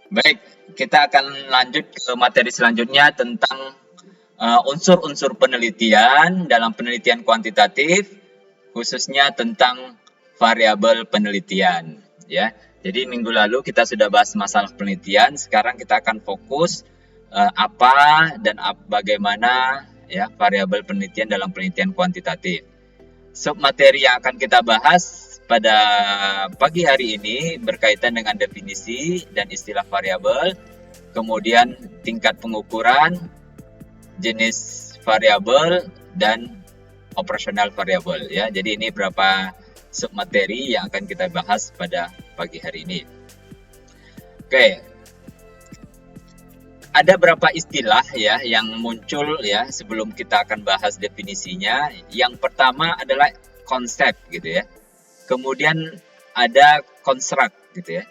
Baik, kita akan lanjut ke materi selanjutnya tentang unsur-unsur penelitian dalam penelitian kuantitatif, khususnya tentang variabel penelitian. Ya, jadi minggu lalu kita sudah bahas masalah penelitian. Sekarang kita akan fokus apa dan bagaimana ya variabel penelitian dalam penelitian kuantitatif. Submateri yang akan kita bahas pada pagi hari ini berkaitan dengan definisi dan istilah variabel, kemudian tingkat pengukuran, jenis variabel, dan operasional variabel ya. Jadi ini beberapa submateri yang akan kita bahas pada pagi hari ini. Oke, ada beberapa istilah ya yang muncul ya sebelum kita akan bahas definisinya. Yang pertama adalah konsep gitu ya. Kemudian ada construct gitu ya.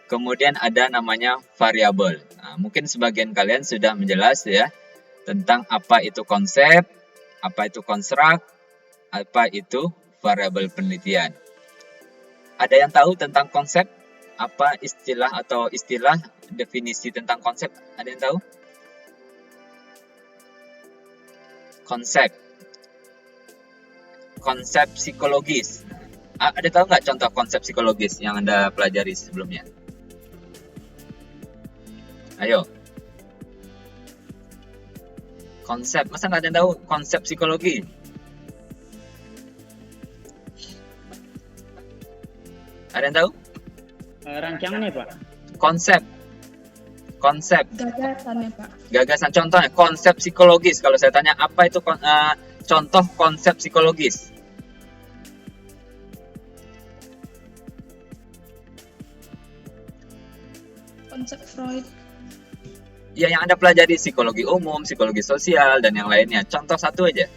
Kemudian ada namanya variabel. Nah, mungkin sebagian kalian sudah menjelas ya tentang apa itu konsep, apa itu construct, apa itu variabel penelitian. Ada yang tahu tentang konsep? Apa istilah atau istilah definisi tentang konsep? Ada yang tahu? Konsep. Konsep psikologis. Ada tahu nggak contoh konsep psikologis yang Anda pelajari sebelumnya? Ayo. Konsep. Masa nggak ada yang tahu konsep psikologi? Ada yang tahu? Rancangannya, Pak. Konsep. Konsep. Gagasan ya Pak. Gagasan. Contohnya konsep psikologis. Kalau saya tanya apa itu contoh konsep psikologis? Konsep Freud. Ya yang Anda pelajari psikologi umum, psikologi sosial, dan yang lainnya. Contoh satu aja.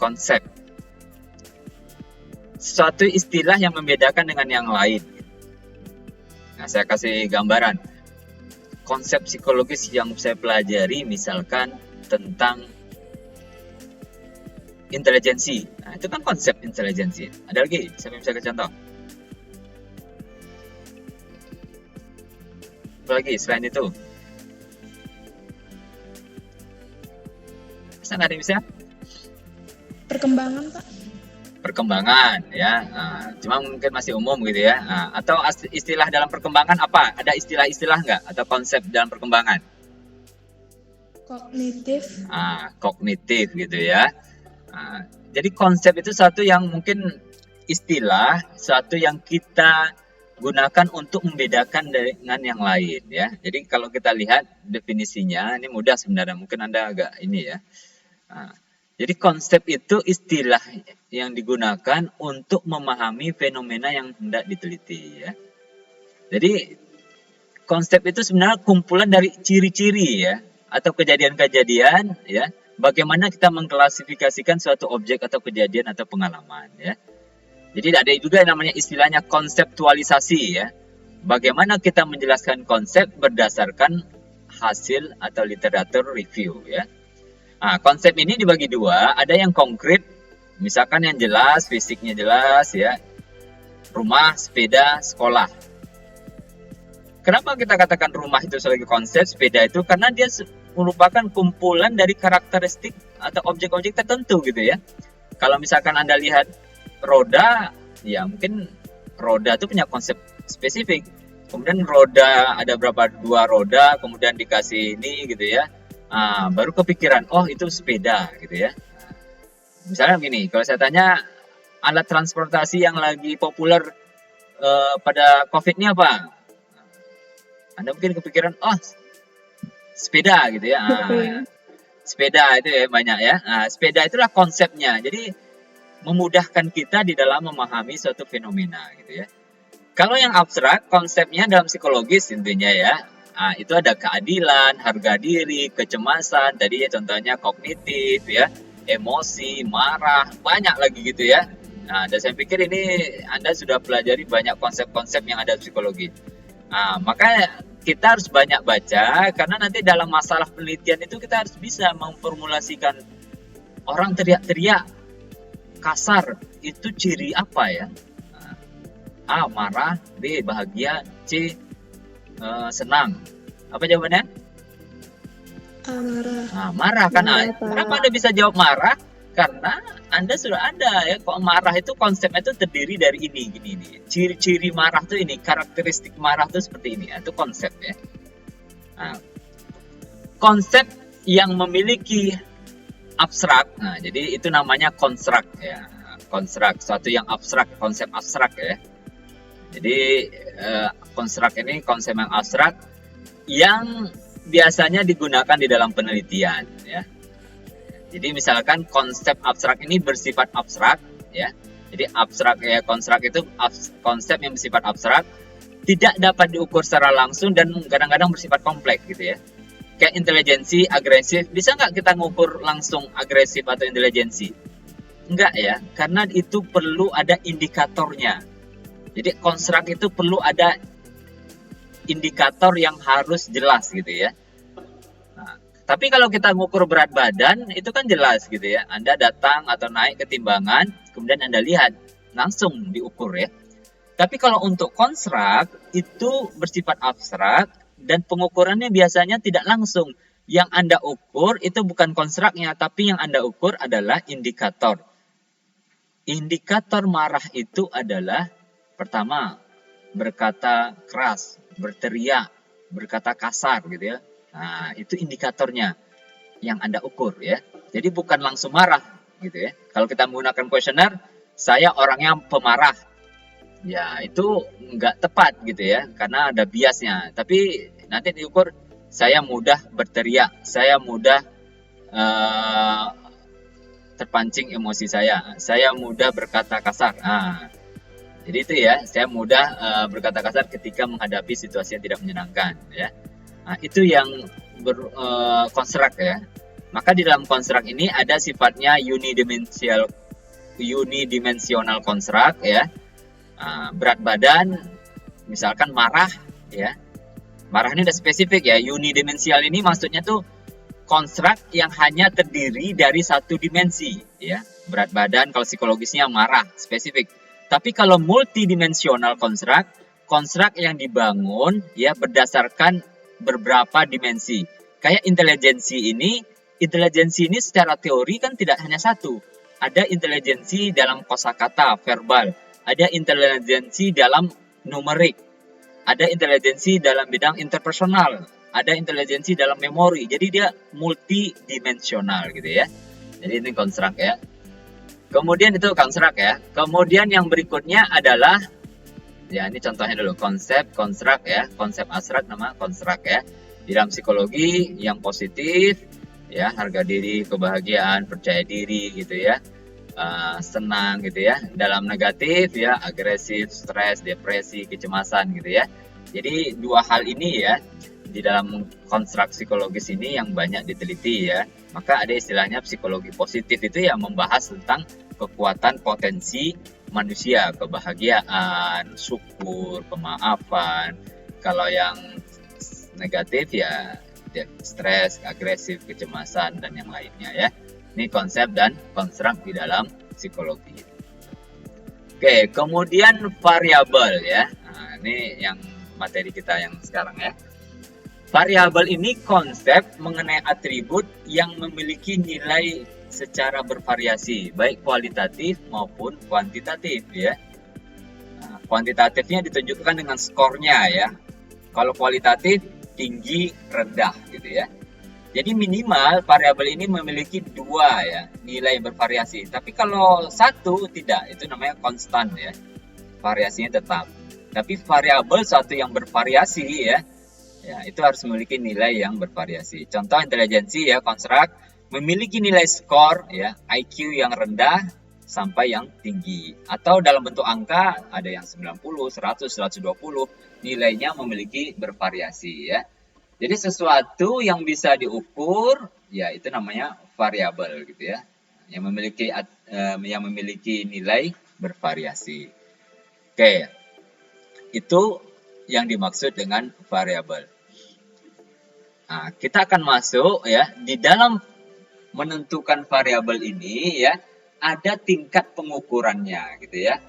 Konsep. Suatu istilah yang membedakan dengan yang lain. Nah, saya kasih gambaran. Konsep psikologis yang saya pelajari misalkan tentang intelijensi. Nah, itu kan konsep intelijensi. Ada lagi? Saya bisa kasih contoh. Apa lagi selain itu? Masa nggak ada yang bisa? Perkembangan Pak. Perkembangan ya, cuma mungkin masih umum gitu ya. Atau istilah dalam perkembangan apa? Ada istilah-istilah nggak atau konsep dalam perkembangan? Kognitif. Kognitif gitu ya. Jadi konsep itu satu yang mungkin istilah, satu yang kita gunakan untuk membedakan dengan yang lain ya. Jadi kalau kita lihat definisinya, ini mudah sebenarnya, mungkin Anda agak ini ya. Jadi konsep itu istilah yang digunakan untuk memahami fenomena yang hendak diteliti ya. Jadi konsep itu sebenarnya kumpulan dari ciri-ciri ya atau kejadian-kejadian ya. Bagaimana kita mengklasifikasikan suatu objek atau kejadian atau pengalaman ya. Jadi ada juga namanya istilahnya konseptualisasi ya. Bagaimana kita menjelaskan konsep berdasarkan hasil atau literatur review ya. Konsep ini dibagi dua, ada yang konkret, misalkan yang jelas, fisiknya jelas ya, rumah, sepeda, sekolah. Kenapa kita katakan rumah itu sebagai konsep, sepeda itu? Karena dia merupakan kumpulan dari karakteristik atau objek-objek tertentu gitu ya. Kalau misalkan Anda lihat roda, ya mungkin roda itu punya konsep spesifik. Kemudian roda, ada berapa dua roda, kemudian dikasih ini gitu ya. Baru kepikiran, oh itu sepeda gitu ya. Misalnya begini, kalau saya tanya alat transportasi yang lagi populer pada COVID ini apa? Anda mungkin kepikiran, oh sepeda gitu ya. Sepeda itu ya banyak ya. Sepeda itulah konsepnya. Jadi memudahkan kita di dalam memahami suatu fenomena gitu ya. Kalau yang abstrak, konsepnya dalam psikologis intinya ya. Itu ada keadilan, harga diri, kecemasan, tadi ya contohnya kognitif ya, emosi, marah, banyak lagi gitu ya. Dan saya pikir ini Anda sudah pelajari banyak konsep-konsep yang ada di psikologi. Makanya kita harus banyak baca karena nanti dalam masalah penelitian itu kita harus bisa memformulasikan orang teriak-teriak kasar itu ciri apa ya. A. Marah, B. Bahagia, C. Senang. Apa jawabannya? Marah. Nah, marah kan? Marah, Pak. Kenapa Anda bisa jawab marah? Karena Anda sudah ada ya. Kok marah itu konsepnya itu terdiri dari gini. Ciri-ciri marah tuh ini, karakteristik marah tuh seperti ini. Itu konsep ya. Nah, konsep yang memiliki abstrak. Nah, jadi itu namanya konstruk ya. Konstruk, suatu yang abstrak, konsep abstrak ya. Jadi konstruk ini konsep yang abstrak yang biasanya digunakan di dalam penelitian ya. Jadi misalkan konsep abstrak ini bersifat abstrak ya. Jadi abstrak ya, konstruk itu konsep yang bersifat abstrak, tidak dapat diukur secara langsung dan kadang-kadang bersifat kompleks gitu ya. Kayak intelijensi, agresif, bisa nggak kita ngukur langsung agresif atau intelijensi? Enggak ya, karena itu perlu ada indikatornya. Jadi konstruk itu perlu ada indikator yang harus jelas gitu ya. Nah, tapi kalau kita ngukur berat badan itu kan jelas gitu ya. Anda datang atau naik ke timbangan, kemudian Anda lihat langsung diukur ya. Tapi kalau untuk konstruk itu bersifat abstrak dan pengukurannya biasanya tidak langsung. Yang Anda ukur itu bukan konstruknya, tapi yang Anda ukur adalah indikator. Indikator marah itu adalah pertama, berkata keras, berteriak, berkata kasar gitu ya. Nah, itu indikatornya yang Anda ukur ya. Jadi bukan langsung marah gitu ya. Kalau kita menggunakan kuesioner, saya orangnya pemarah. Ya, itu nggak tepat gitu ya, karena ada biasnya. Tapi nanti diukur, saya mudah berteriak, saya mudah terpancing emosi saya mudah berkata kasar. Nah, jadi itu ya, saya mudah berkata kasar ketika menghadapi situasi yang tidak menyenangkan ya. Nah, itu yang konstruk ya. Maka di dalam konstruk ini ada sifatnya unidimensional konstruk ya. Berat badan, misalkan marah ya. Marah ini udah spesifik ya. Unidimensional ini maksudnya tuh konstruk yang hanya terdiri dari satu dimensi ya. Berat badan kalau psikologisnya marah, spesifik. Tapi kalau multidimensional konstruk yang dibangun ya berdasarkan beberapa dimensi. Kayak intelijensi ini secara teori kan tidak hanya satu. Ada intelijensi dalam kosakata, verbal. Ada intelijensi dalam numerik. Ada intelijensi dalam bidang interpersonal. Ada intelijensi dalam memori. Jadi dia multidimensional gitu ya. Jadi ini konstruk ya. Kemudian itu konstruk ya. Kemudian yang berikutnya adalah, ya ini contohnya dulu, konsep konstruk ya. Konsep abstrak nama konstruk ya. Di dalam psikologi yang positif ya, harga diri, kebahagiaan, percaya diri gitu ya. Senang gitu ya. Dalam negatif ya, agresif, stres, depresi, kecemasan gitu ya. Jadi dua hal ini ya di dalam konstruk psikologis ini yang banyak diteliti ya. Maka ada istilahnya psikologi positif, itu yang membahas tentang kekuatan potensi manusia, kebahagiaan, syukur, pemaafan. Kalau yang negatif ya stres, agresif, kecemasan dan yang lainnya ya. Ini konsep dan konstruk di dalam psikologi. Oke, kemudian variabel ya. Nah, ini yang materi kita yang sekarang ya. Variabel ini konsep mengenai atribut yang memiliki nilai secara bervariasi, baik kualitatif maupun kuantitatif ya. Nah, kuantitatifnya ditunjukkan dengan skornya ya. Kalau kualitatif tinggi, rendah gitu ya. Jadi minimal variabel ini memiliki dua ya nilai bervariasi. Tapi kalau satu tidak, itu namanya konstan ya. Variasinya tetap. Tapi variabel suatu yang bervariasi ya, itu harus memiliki nilai yang bervariasi. Contoh intelijensi ya, konstruk memiliki nilai skor ya, IQ yang rendah sampai yang tinggi. Atau dalam bentuk angka ada yang 90, 100, 120, nilainya memiliki bervariasi ya. Jadi sesuatu yang bisa diukur ya itu namanya variabel gitu ya. Yang memiliki nilai bervariasi. Oke. Itu yang dimaksud dengan variabel. Nah, kita akan masuk ya di dalam menentukan variabel ini ya, ada tingkat pengukurannya gitu ya.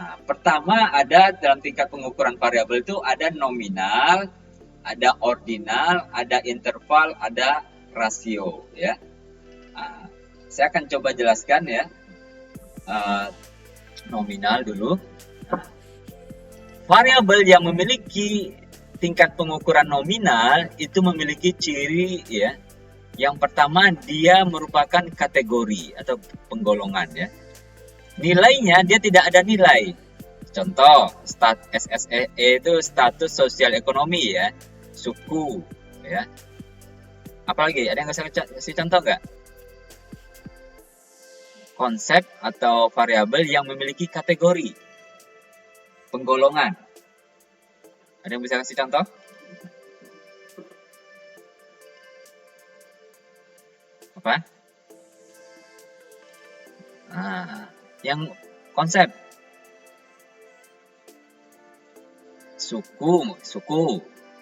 Nah, pertama ada dalam tingkat pengukuran variabel itu ada nominal, ada ordinal, ada interval, ada rasio ya. Nah, saya akan coba jelaskan ya. Nominal dulu. Variabel yang memiliki tingkat pengukuran nominal itu memiliki ciri ya. Yang pertama dia merupakan kategori atau penggolongan ya. Nilainya dia tidak ada nilai. Contoh, SSE itu status sosial ekonomi ya, suku ya. Apalagi ada yang bisa kasih contoh nggak? Konsep atau variabel yang memiliki kategori penggolongan. Ada yang bisa kasih contoh? Apa? Nah, yang konsep suku,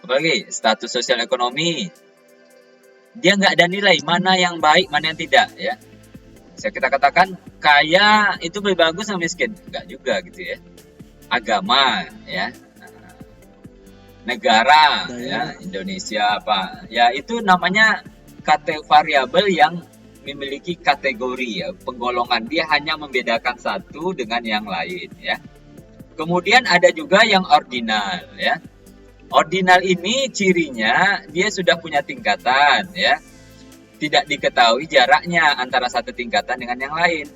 apalagi status sosial ekonomi. Dia nggak ada nilai mana yang baik, mana yang tidak ya. Bisa kita katakan kaya itu lebih bagus sama miskin, nggak juga gitu ya. Agama ya, negara ya, Indonesia apa ya, itu namanya variabel yang memiliki kategori ya, penggolongan. Dia hanya membedakan satu dengan yang lain ya. Kemudian ada juga yang ordinal ya. Ordinal ini cirinya dia sudah punya tingkatan ya. Tidak diketahui jaraknya antara satu tingkatan dengan yang lain.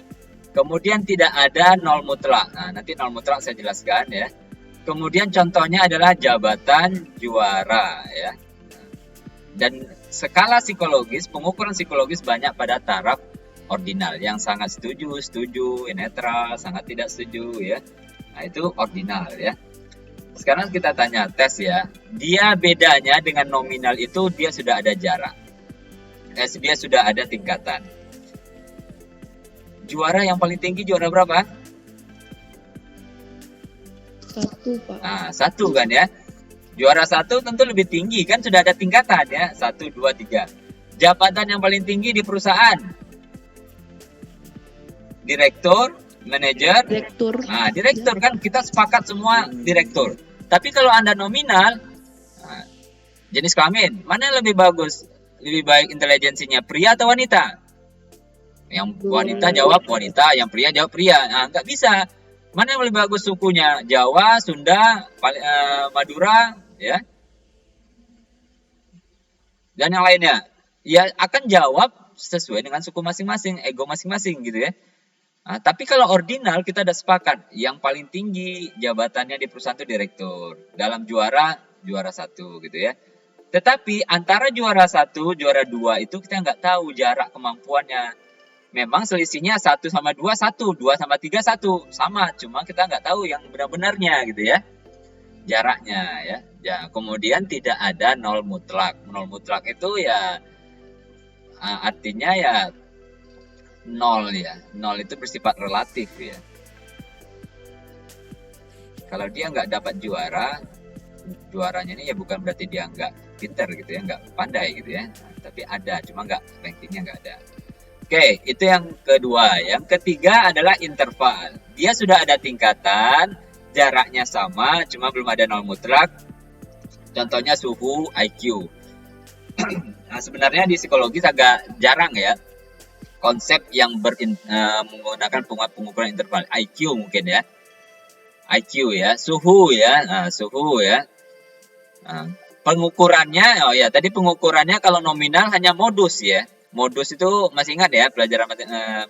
Kemudian tidak ada nol mutlak. Nah, nanti nol mutlak saya jelaskan ya. Kemudian contohnya adalah jabatan juara ya. Dan skala psikologis, pengukuran psikologis banyak pada taraf ordinal. Yang sangat setuju, netral, sangat tidak setuju ya. Nah, itu ordinal ya. Sekarang kita tanya tes ya. Dia bedanya dengan nominal itu dia sudah ada jarak. Dia sudah ada tingkatan. Juara yang paling tinggi juara berapa? 1, Pak. Nah, 1 kan ya. Juara 1 tentu lebih tinggi kan, sudah ada tingkatan ya. 1, 2, 3. Jabatan yang paling tinggi di perusahaan. Direktur, manajer. Direktur. Nah, direktur kan kita sepakat semua direktur. Tapi kalau Anda nominal, nah, jenis kelamin, mana yang lebih bagus? Lebih baik intelijensinya pria atau wanita? Yang wanita jawab wanita, yang pria jawab pria. Nah, nggak bisa. Mana yang lebih bagus sukunya? Jawa, Sunda, Madura, ya. Dan yang lainnya. Ya akan jawab sesuai dengan suku masing-masing, ego masing-masing gitu ya. Nah, tapi kalau ordinal kita udah sepakat. Yang paling tinggi jabatannya di perusahaan itu direktur. Dalam juara 1 gitu ya. Tetapi antara juara 1, juara 2 itu kita nggak tahu jarak kemampuannya. Memang selisihnya 1 sama 2, 1. 2 sama 3, 1. Sama, cuma kita nggak tahu yang benar-benarnya gitu ya. Jaraknya ya. Ya. Kemudian tidak ada nol mutlak. Nol mutlak itu ya artinya ya nol ya. Nol itu bersifat relatif ya. Kalau dia nggak dapat juaranya ini ya bukan berarti dia nggak pinter gitu ya, nggak pandai gitu ya. Nah, tapi ada, cuma nggak, rankingnya nggak ada. Oke, itu yang kedua. Yang ketiga adalah interval. Dia sudah ada tingkatan, jaraknya sama, cuma belum ada nol mutlak. Contohnya suhu, IQ. Nah, sebenarnya di psikologis agak jarang ya konsep yang menggunakan pengukuran interval. IQ mungkin ya. IQ ya, suhu ya, suhu ya. Pengukurannya, oh ya tadi pengukurannya kalau nominal hanya modus ya. Modus itu masih ingat ya pelajaran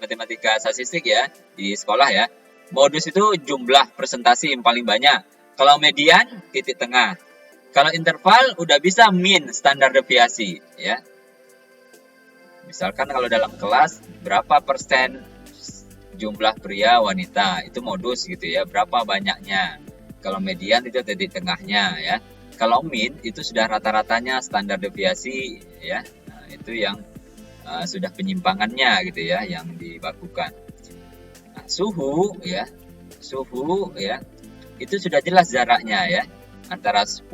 matematika statistik ya di sekolah ya. Modus itu jumlah presentasi yang paling banyak. Kalau median titik tengah. Kalau interval udah bisa min standar deviasi ya. Misalkan kalau dalam kelas berapa persen jumlah pria wanita itu modus gitu ya, berapa banyaknya. Kalau median itu titik tengahnya ya. Kalau min itu sudah rata-ratanya standar deviasi ya. Nah, itu yang sudah penyimpangannya gitu ya yang dibakukan. Nah, suhu ya itu sudah jelas jaraknya ya, antara 10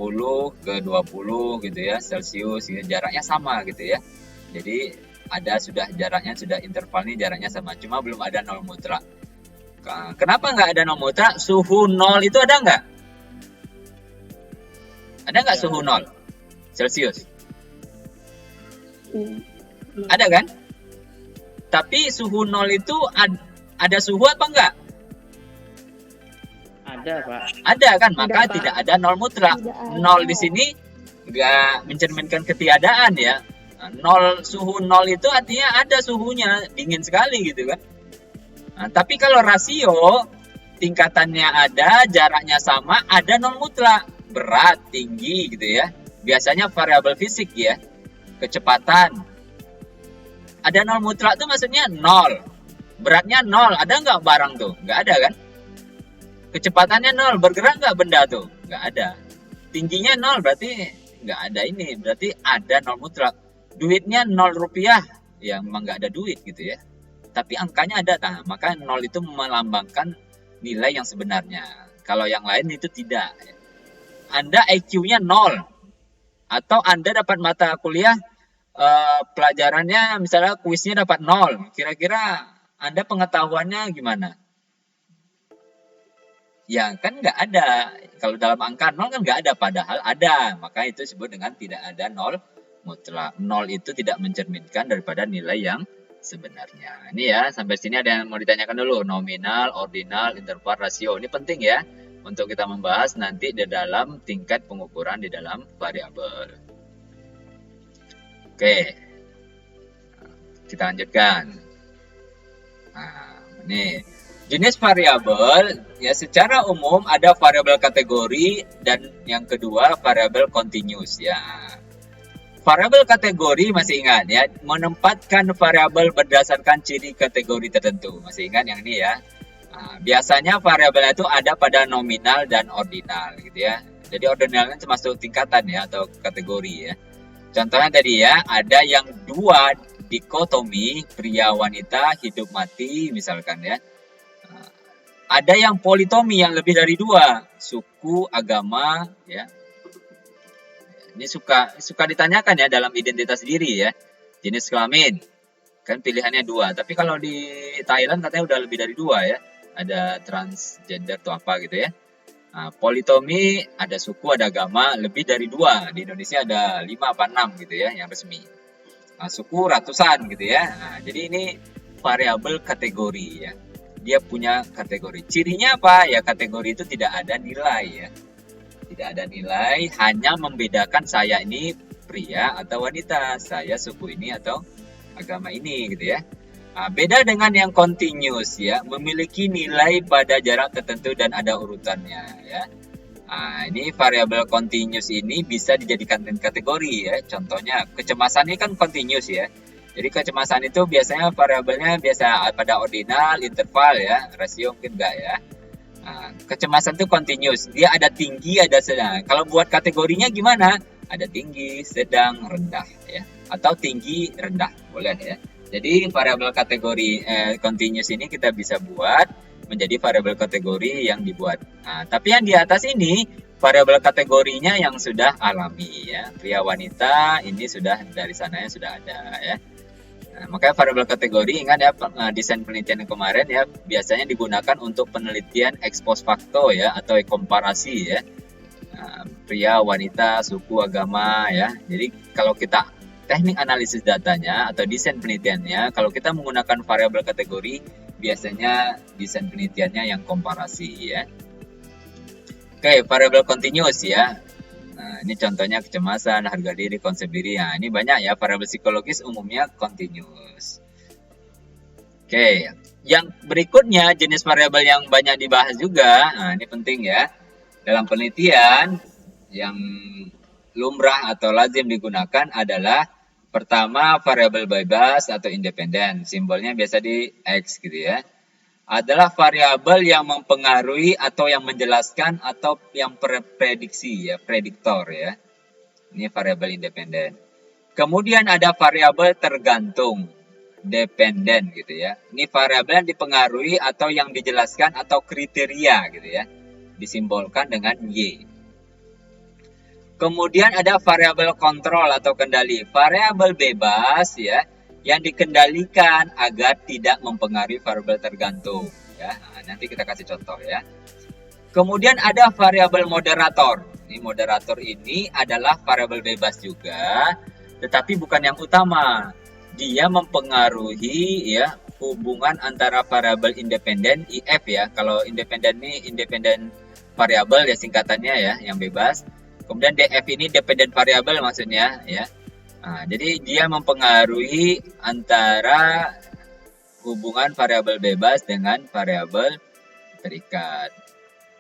ke 20 gitu ya Celcius gitu, jaraknya sama gitu ya. Jadi ada sudah jaraknya, sudah intervalnya jaraknya sama, cuma belum ada nol mutlak. Kenapa nggak ada nol mutlak? Suhu 0 itu ada nggak? Ada nggak suhu 0 Celcius? Ada kan? Tapi suhu 0 itu ada suhu apa enggak? Ada, Pak. Ada kan? Maka Pak. tidak ada nol mutlak. Tidak ada. Nol di sini nggak mencerminkan ketiadaan ya. Nol, suhu 0 itu artinya ada suhunya, dingin sekali gitu kan. Tapi kalau rasio tingkatannya ada, jaraknya sama, ada nol mutlak, berat, tinggi gitu ya. Biasanya variabel fisik ya, kecepatan. Ada nol mutlak itu maksudnya 0, beratnya 0, ada nggak barang tuh? Nggak ada kan? Kecepatannya 0, bergerak nggak benda tuh? Nggak ada. Tingginya 0, berarti nggak ada ini, berarti ada nol mutlak. Duitnya 0 rupiah, ya memang nggak ada duit gitu ya. Tapi angkanya ada, nah, maka 0 itu melambangkan nilai yang sebenarnya. Kalau yang lain itu tidak. Anda IQ-nya 0, atau Anda dapat mata kuliah pelajarannya misalnya kuisnya dapat 0, kira-kira Anda pengetahuannya gimana? Ya kan nggak ada. Kalau dalam angka 0 kan nggak ada, padahal ada. Maka itu disebut dengan tidak ada nol mutlak. 0 itu tidak mencerminkan daripada nilai yang sebenarnya. Ini ya, sampai sini ada yang mau ditanyakan dulu. Nominal, ordinal, interval, rasio. Ini penting ya untuk kita membahas nanti di dalam tingkat pengukuran di dalam variabel. Oke, kita lanjutkan. Nah, ini jenis variabel ya, secara umum ada variabel kategori dan yang kedua variabel continuous ya. Variabel kategori masih ingat ya, menempatkan variabel berdasarkan ciri kategori tertentu. Masih ingat yang ini ya. Nah, biasanya variabel itu ada pada nominal dan ordinal gitu ya. Jadi ordinalnya termasuk tingkatan ya atau kategori ya. Contohnya tadi ya, ada yang dua dikotomi, pria wanita, hidup mati misalkan ya. Ada yang politomi yang lebih dari dua, suku, agama ya. Ini suka ditanyakan ya dalam identitas diri ya. Jenis kelamin kan pilihannya dua, tapi kalau di Thailand katanya udah lebih dari dua ya. Ada transgender atau apa gitu ya. Nah, politomi ada suku, ada agama, lebih dari dua. Di Indonesia ada 5 apa 6 gitu ya yang resmi. Nah, suku ratusan gitu ya. Nah, jadi ini variabel kategori ya. Dia punya kategori. Cirinya apa? Ya kategori itu tidak ada nilai ya. Tidak ada nilai, hanya membedakan saya ini pria atau wanita, saya suku ini atau agama ini gitu ya. Nah, beda dengan yang continuous ya, memiliki nilai pada jarak tertentu dan ada urutannya ya. Nah, ini variabel continuous ini bisa dijadikan kategori ya. Contohnya kecemasan ini kan continuous ya. Jadi kecemasan itu biasanya variabelnya biasa pada ordinal, interval ya, rasio mungkin enggak ya. Nah, kecemasan itu continuous, dia ada tinggi, ada sedang. Kalau buat kategorinya gimana? Ada tinggi, sedang, rendah ya. Atau tinggi, rendah, boleh ya. Jadi variabel kategori continuous ini kita bisa buat menjadi variabel kategori yang dibuat. Nah, tapi yang di atas ini variabel kategorinya yang sudah alami ya. Pria wanita ini sudah dari sananya sudah ada ya. Nah, makanya variabel kategori ingat ya, desain penelitian yang kemarin ya biasanya digunakan untuk penelitian ex post facto ya atau komparasi ya. Nah, pria, wanita, suku, agama ya. Jadi kalau kita teknik analisis datanya atau desain penelitiannya, kalau kita menggunakan variabel kategori biasanya desain penelitiannya yang komparasi ya. Oke, variabel continuous ya. Nah, ini contohnya kecemasan, harga diri, konsep diri. Nah, ini banyak ya, variabel psikologis umumnya continuous. Oke, yang berikutnya jenis variabel yang banyak dibahas juga. Nah, ini penting ya. Dalam penelitian yang lumrah atau lazim digunakan adalah pertama variabel bebas atau independen. Simbolnya biasa di X gitu ya. Adalah variabel yang mempengaruhi atau yang menjelaskan atau yang prediksi ya, prediktor ya. Ini variabel independen. Kemudian ada variabel tergantung, dependen gitu ya. Ini variabel yang dipengaruhi atau yang dijelaskan atau kriteria gitu ya. Disimbolkan dengan Y. Kemudian ada variabel kontrol atau kendali. Variabel bebas ya, yang dikendalikan agar tidak mempengaruhi variabel tergantung. ya. Nah, nanti kita kasih contoh ya. Kemudian ada variabel moderator. Ini moderator ini adalah variabel bebas juga, tetapi bukan yang utama. Dia mempengaruhi ya hubungan antara variabel independen IF ya. Kalau independen ini independen variabel ya singkatannya ya, yang bebas. Kemudian DF ini dependent variabel maksudnya ya. Nah, jadi dia mempengaruhi antara hubungan variabel bebas dengan variabel terikat.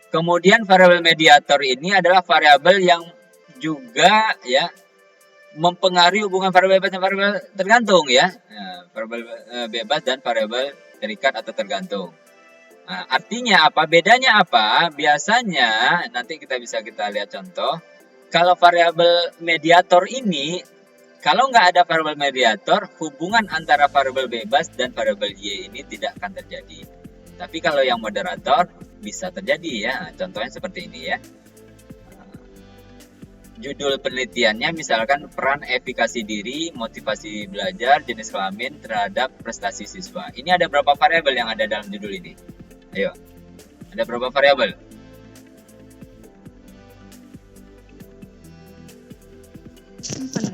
Kemudian variabel mediator ini adalah variabel yang juga ya mempengaruhi hubungan variabel bebas dan variabel tergantung ya. Nah, variabel bebas dan variabel terikat atau tergantung. Nah, artinya apa? Bedanya apa? Biasanya nanti kita lihat contoh. Kalau variabel mediator ini, kalau nggak ada variabel mediator, hubungan antara variabel bebas dan variabel Y ini tidak akan terjadi. Tapi kalau yang moderator bisa terjadi ya. Contohnya seperti ini ya. Judul penelitiannya misalkan peran efikasi diri, motivasi belajar, jenis kelamin terhadap prestasi siswa. Ini ada berapa variabel yang ada dalam judul ini? Ayo. Ada berapa variabel?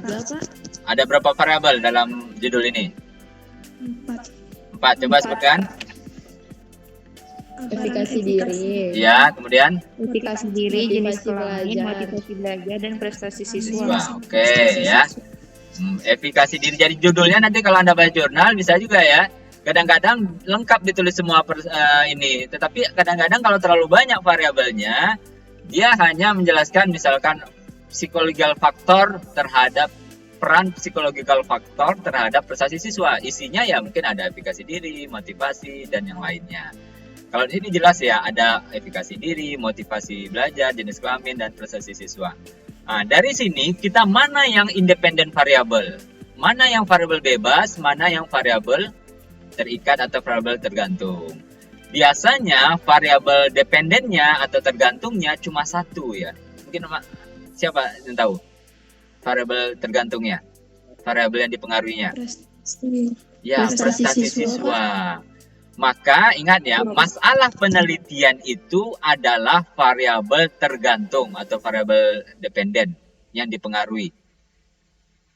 Berapa? Ada berapa variabel dalam judul ini? 4. Coba sebutkan. Efikasi diri. Ya, kemudian Efikasi diri, jenis kelamin, belajar. motivasi belajar, dan prestasi siswa. siswa. Oke ya. Efikasi diri jadi judulnya nanti kalau Anda baca jurnal bisa juga ya. Kadang-kadang lengkap ditulis semua ini, tetapi kadang-kadang kalau terlalu banyak variabelnya, dia hanya menjelaskan misalkan psikological faktor terhadap peran psikological faktor terhadap prestasi siswa. Isinya ya mungkin ada efikasi diri, motivasi dan yang lainnya. Kalau di sini jelas ya ada efikasi diri, motivasi belajar, jenis kelamin dan prestasi siswa. Nah, dari sini kita mana yang independen variabel, mana yang variabel bebas, mana yang variabel terikat atau variabel tergantung. Biasanya variabel dependennya atau tergantungnya cuma satu ya. Mungkin siapa yang tahu variabel tergantungnya, variabel yang dipengaruhinya? Ya, prestasi siswa. Maka ingat ya, masalah penelitian itu adalah variabel tergantung atau variabel dependen yang dipengaruhi.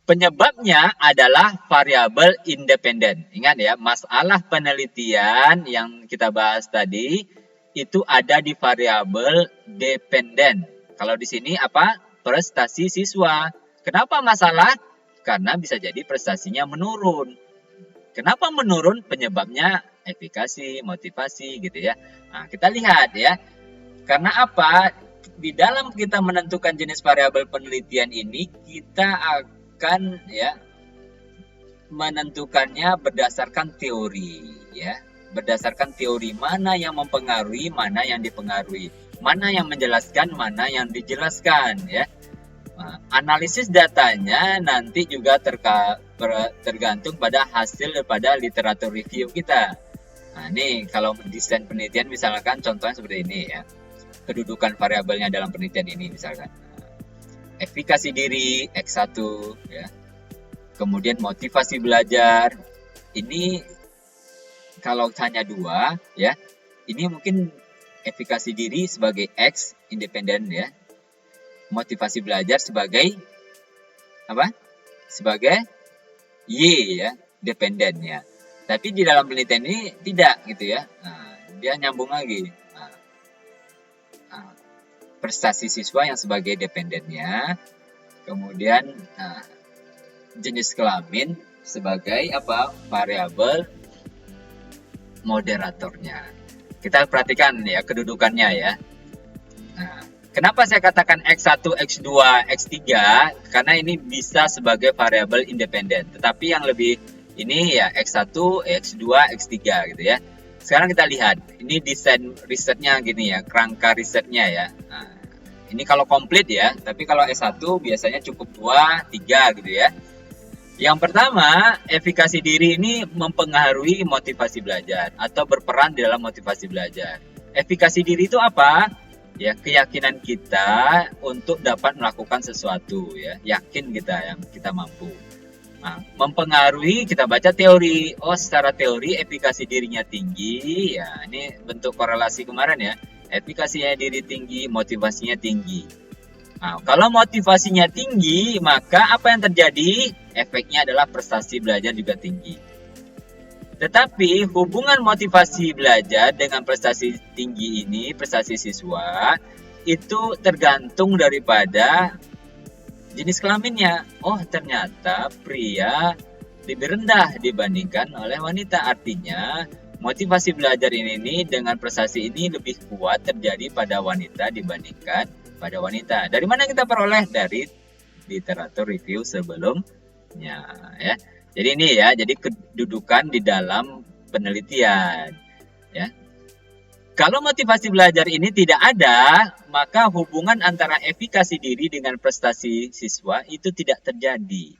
Penyebabnya adalah variabel independen. Ingat ya, masalah penelitian yang kita bahas tadi itu ada di variabel dependen. Kalau di sini apa? Prestasi siswa. Kenapa masalah? Karena bisa jadi prestasinya menurun. Kenapa menurun? Penyebabnya efikasi, motivasi gitu ya. Nah, kita lihat ya. Karena apa? Di dalam kita menentukan jenis variabel penelitian ini, kita akan ya menentukannya berdasarkan teori ya. Berdasarkan teori mana yang mempengaruhi, mana yang dipengaruhi. Mana yang menjelaskan, mana yang dijelaskan ya. Nah, analisis datanya nanti juga tergantung pada hasil daripada literatur review kita. Nah, ini kalau desain penelitian misalkan contohnya seperti ini ya. Kedudukan variabelnya dalam penelitian ini misalkan. Efikasi diri X1 ya. Kemudian motivasi belajar. Ini kalau hanya 2 ya. Ini mungkin efikasi diri sebagai X independen ya. Motivasi belajar sebagai apa? Sebagai Y ya, dependen ya. Tapi di dalam penelitian ini tidak gitu ya. Nah, dia nyambung lagi. Prestasi siswa yang sebagai dependennya. Kemudian jenis kelamin sebagai apa? Variabel moderatornya. Kita perhatikan ya kedudukannya ya. Nah, kenapa saya katakan X1, X2, X3? Karena ini bisa sebagai variabel independen. Tetapi yang lebih ini ya X1, X2, X3 gitu ya. Sekarang kita lihat, ini desain risetnya gini ya, kerangka risetnya ya. Nah, ini kalau komplit ya, tapi kalau S1 biasanya cukup 2, 3 gitu ya. Yang pertama, efikasi diri ini mempengaruhi motivasi belajar atau berperan di dalam motivasi belajar. Efikasi diri itu apa? Ya, keyakinan kita untuk dapat melakukan sesuatu ya. Yakin kita yang kita mampu. Nah, mempengaruhi, kita baca teori. Oh, secara teori efikasi dirinya tinggi. Ya, ini bentuk korelasi kemarin ya. Efikasinya diri tinggi, motivasinya tinggi. Nah, kalau motivasinya tinggi, maka apa yang terjadi? Efeknya adalah prestasi belajar juga tinggi. Tetapi hubungan motivasi belajar dengan prestasi tinggi ini, prestasi siswa, itu tergantung daripada jenis kelaminnya. Oh, ternyata pria lebih rendah dibandingkan oleh wanita. Artinya, motivasi belajar ini dengan prestasi ini lebih kuat terjadi pada wanita dibandingkan pada wanita. Dari mana kita peroleh? Dari literatur review sebelumnya, ya. Jadi ini ya, jadi kedudukan di dalam penelitian, ya. Kalau motivasi belajar ini tidak ada, maka hubungan antara efikasi diri dengan prestasi siswa itu tidak terjadi.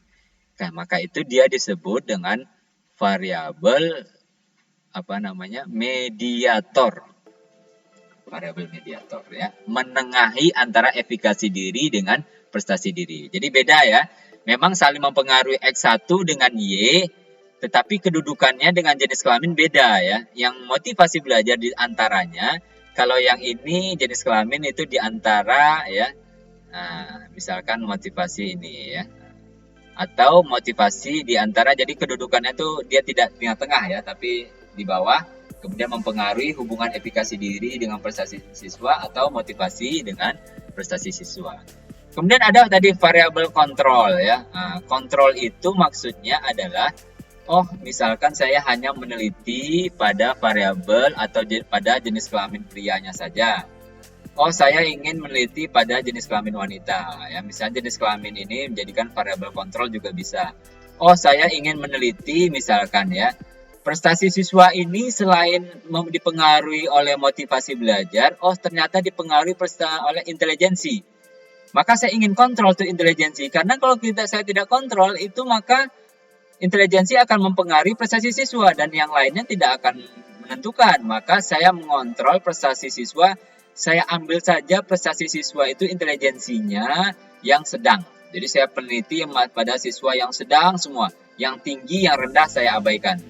Nah, maka itu dia disebut dengan variabel mediator. Variabel mediator ya, menengahi antara efikasi diri dengan prestasi diri. Jadi beda ya. Memang saling mempengaruhi X1 dengan Y, tetapi kedudukannya dengan jenis kelamin beda ya. Yang motivasi belajar di antaranya, kalau yang ini jenis kelamin itu di antara ya. Nah, misalkan motivasi ini ya. Atau motivasi di antara, jadi kedudukannya itu dia tidak di tengah ya, tapi di bawah, kemudian mempengaruhi hubungan efikasi diri dengan prestasi siswa atau motivasi dengan prestasi siswa. Kemudian ada tadi variabel kontrol ya. Nah, kontrol itu maksudnya adalah misalkan saya hanya meneliti pada variabel atau pada jenis kelamin prianya saja. Saya ingin meneliti pada jenis kelamin wanita. Ya, misalnya jenis kelamin ini menjadikan variabel kontrol juga bisa. Saya ingin meneliti misalkan ya, prestasi siswa ini selain dipengaruhi oleh motivasi belajar, ternyata dipengaruhi oleh intelijensi. Maka saya ingin kontrol tuh intelijensi. Karena kalau saya tidak kontrol itu, maka intelijensi akan mempengaruhi prestasi siswa dan yang lainnya tidak akan menentukan. Maka saya mengontrol prestasi siswa. Saya ambil saja prestasi siswa itu intelijensinya yang sedang. Jadi saya peneliti pada siswa yang sedang semua. Yang tinggi, yang rendah saya abaikan.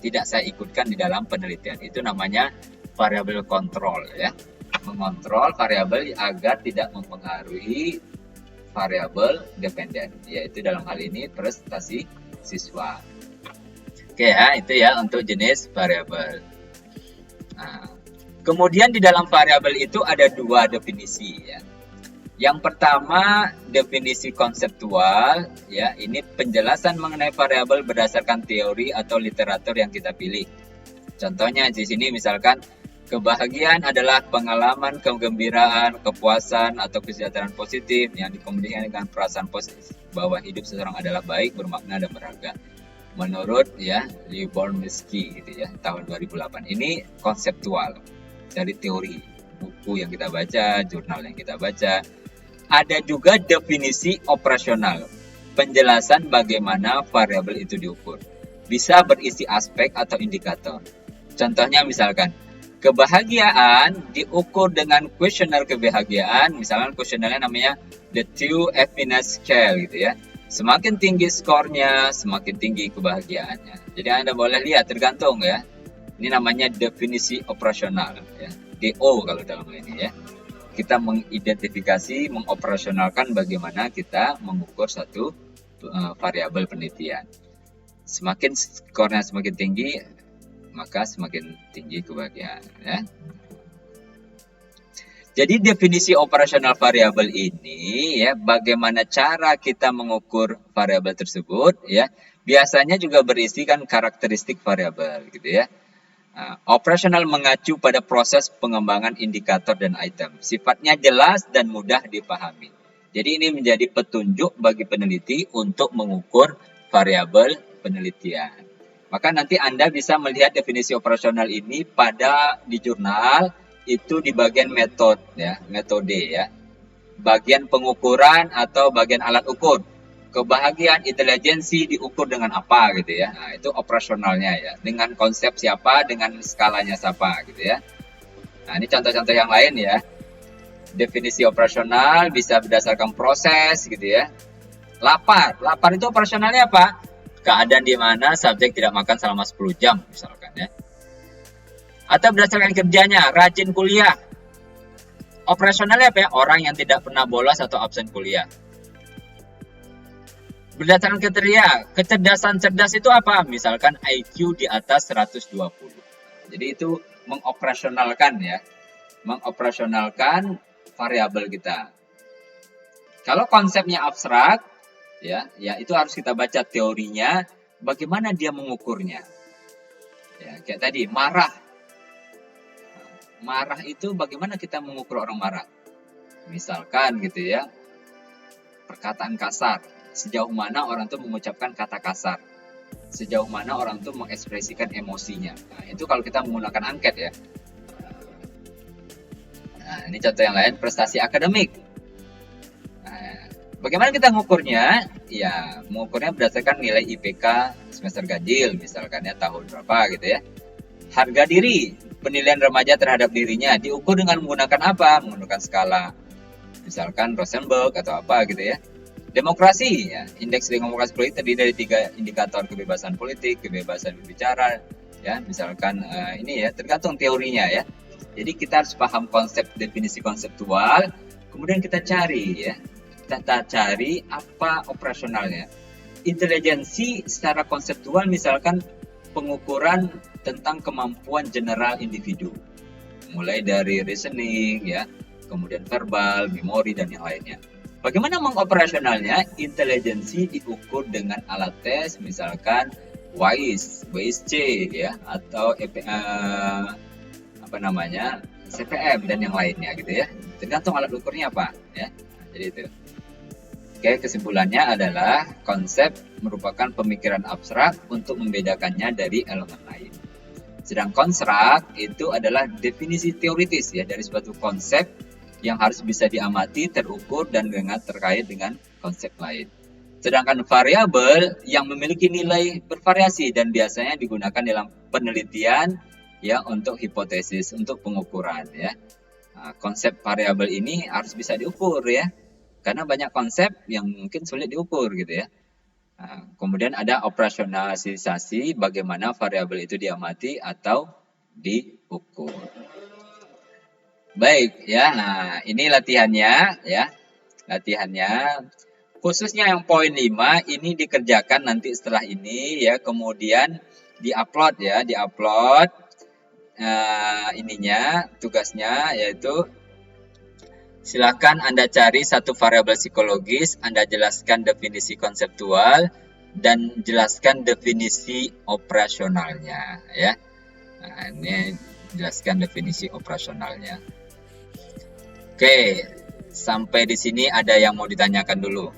Tidak saya ikutkan di dalam penelitian. Itu namanya variabel kontrol ya. Mengontrol variabel agar tidak mempengaruhi variabel dependen, yaitu dalam hal ini prestasi siswa. Oke ya, itu ya untuk jenis variabel. Nah, kemudian di dalam variabel itu ada dua definisi ya. Yang pertama definisi konseptual ya, ini penjelasan mengenai variabel berdasarkan teori atau literatur yang kita pilih. Contohnya di sini misalkan kebahagiaan adalah pengalaman kegembiraan, kepuasan, atau kesejahteraan positif yang dikombinasikan dengan perasaan positif bahwa hidup seseorang adalah baik, bermakna, dan berharga. Menurut ya Lyubomirsky gitu ya, tahun 2008. Ini konseptual dari teori, buku yang kita baca, jurnal yang kita baca. Ada juga definisi operasional, penjelasan bagaimana variabel itu diukur. Bisa berisi aspek atau indikator. Contohnya misalkan, kebahagiaan diukur dengan kuesioner kebahagiaan, misalnya kuesionernya namanya the Two Happiness Scale gitu ya. Semakin tinggi skornya, semakin tinggi kebahagiaannya. Jadi Anda boleh lihat, tergantung ya. Ini namanya definisi operasional ya. DO kalau dalam ini ya. Kita mengidentifikasi, mengoperasionalkan bagaimana kita mengukur satu variabel penelitian. Semakin skornya semakin tinggi, maka semakin tinggi kebahagiaan ya. Jadi definisi operasional variabel ini ya, bagaimana cara kita mengukur variabel tersebut ya, biasanya juga berisikan karakteristik variabel gitu ya. Operasional mengacu pada proses pengembangan indikator dan item. Sifatnya jelas dan mudah dipahami. Jadi ini menjadi petunjuk bagi peneliti untuk mengukur variabel penelitian. Maka nanti Anda bisa melihat definisi operasional ini di jurnal, itu di bagian metode ya. Bagian pengukuran atau bagian alat ukur. Kebahagiaan intelijensi diukur dengan apa gitu ya. Nah, itu operasionalnya ya. Dengan konsep siapa, dengan skalanya siapa gitu ya. Nah, ini contoh-contoh yang lain ya. Definisi operasional bisa berdasarkan proses gitu ya. Lapar itu operasionalnya apa? keadaan di mana subjek tidak makan selama 10 jam misalkan ya. Atau berdasarkan kerjanya, rajin kuliah. Operasionalnya apa ya? Orang yang tidak pernah bolos atau absen kuliah. Berdasarkan kriteria, kecerdasan cerdas itu apa? Misalkan IQ di atas 120. Jadi itu mengoperasionalkan ya. Mengoperasionalkan variabel kita. Kalau konsepnya abstrak, ya itu harus kita baca teorinya, bagaimana dia mengukurnya. Ya, kayak tadi, marah. Marah itu bagaimana kita mengukur orang marah? Misalkan gitu ya, perkataan kasar. Sejauh mana orang itu mengucapkan kata kasar. Sejauh mana orang itu mengekspresikan emosinya. Nah, itu kalau kita menggunakan angket ya. Nah, ini contoh yang lain, prestasi akademik. Nah, bagaimana kita mengukurnya? Ya, mengukurnya berdasarkan nilai IPK semester ganjil, misalkan ya tahun berapa gitu ya. Harga diri, penilaian remaja terhadap dirinya diukur dengan menggunakan apa? Menggunakan skala. Misalkan Rosenberg atau apa gitu ya. Demokrasi, ya, indeks demokrasi politik terdiri dari 3 indikator: kebebasan politik, kebebasan berbicara, ya, misalkan ini ya, tergantung teorinya ya. Jadi kita harus paham konsep, definisi konseptual, kemudian kita cari ya, kita cari apa operasionalnya. Intelijensi secara konseptual misalkan pengukuran tentang kemampuan general individu, mulai dari reasoning ya, kemudian verbal, memori dan yang lainnya. Bagaimana mengoperasionalnya? Intelijensi diukur dengan alat tes, misalkan WISC ya, atau CPM dan yang lainnya gitu ya. Tergantung alat ukurnya apa ya. Jadi itu. Oke, kesimpulannya adalah konsep merupakan pemikiran abstrak untuk membedakannya dari elemen lain. Sedang konstruk itu adalah definisi teoritis ya dari suatu konsep yang harus bisa diamati, terukur, dan terkait dengan konsep lain. Sedangkan variabel yang memiliki nilai bervariasi dan biasanya digunakan dalam penelitian ya untuk hipotesis, untuk pengukuran ya. Nah, konsep variabel ini harus bisa diukur ya, karena banyak konsep yang mungkin sulit diukur gitu ya. Nah, kemudian ada operasionalisasi, bagaimana variabel itu diamati atau diukur. Baik ya, nah ini latihannya ya. Latihannya khususnya yang poin 5 ini dikerjakan nanti setelah ini ya, kemudian diupload ya, diupload tugasnya yaitu silakan Anda cari satu variabel psikologis, Anda jelaskan definisi konseptual dan jelaskan definisi operasionalnya ya. Nah, ini jelaskan definisi operasionalnya. Oke, sampai di sini ada yang mau ditanyakan dulu?